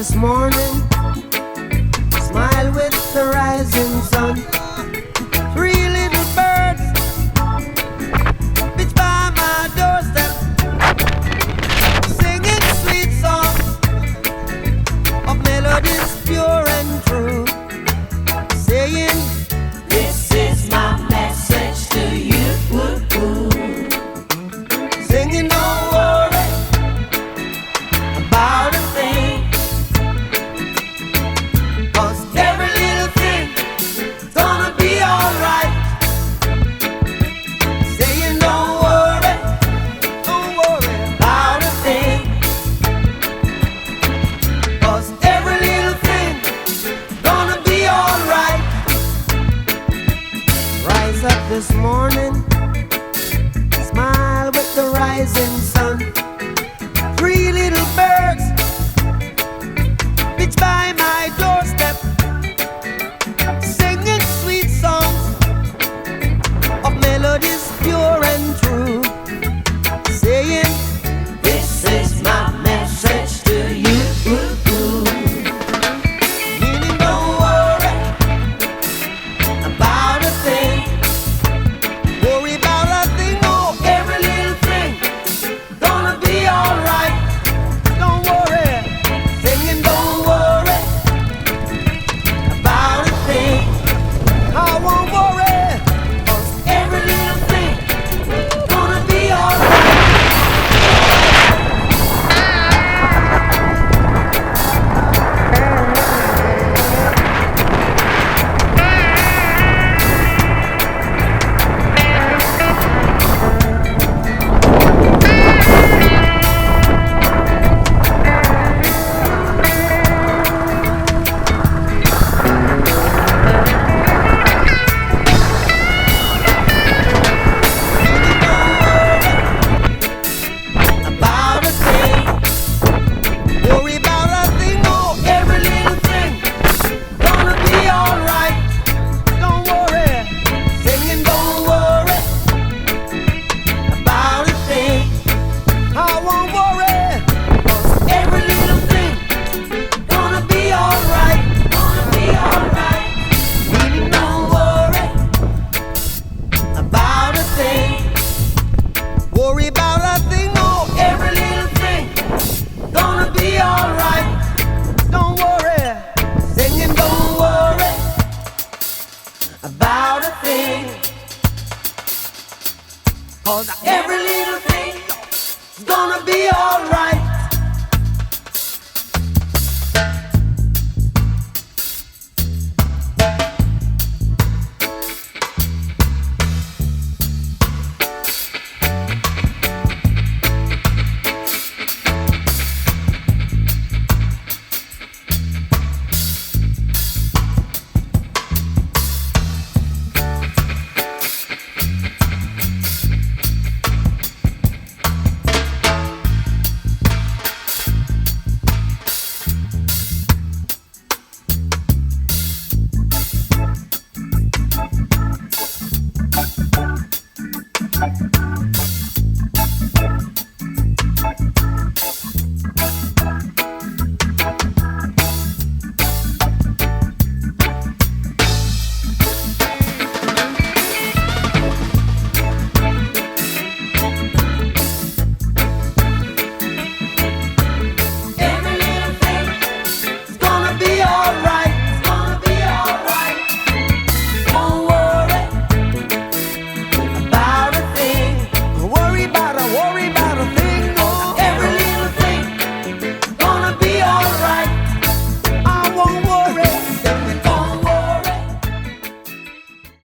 this morning, smile with the rising sun. Three little birds pitch by my doorstep, singing sweet songs of melodies pure and true, saying, "This is my message to you." Singing, "Don't worry about a thing, 'cause every little thing's gonna be alright." Saying, "Don't worry about a thing, 'cause every little thing's gonna be alright." Rise up this morning, smile with the rising sun. Three little birds pitch by my doorstep, singing sweet songs of melodies pure and true, saying, "This is my message to you." Meaning, don't worry about a thing, worry about a thing, oh, every little thing gonna be alright. Don't worry, singing, don't worry about a thing. I won't worry, 'cause every little thing gonna be alright. About a thing, worry about a thing, oh, every little thing gonna be alright. Don't worry, singing, don't worry about a thing. I won't worry, 'cause every little thing gonna be alright. Gonna be alright. Meaning, don't worry about a thing, worry about a thing, oh, every little thing gonna be alright. Don't worry, singing, don't worry about a thing, 'cause every little thing gonna be alright.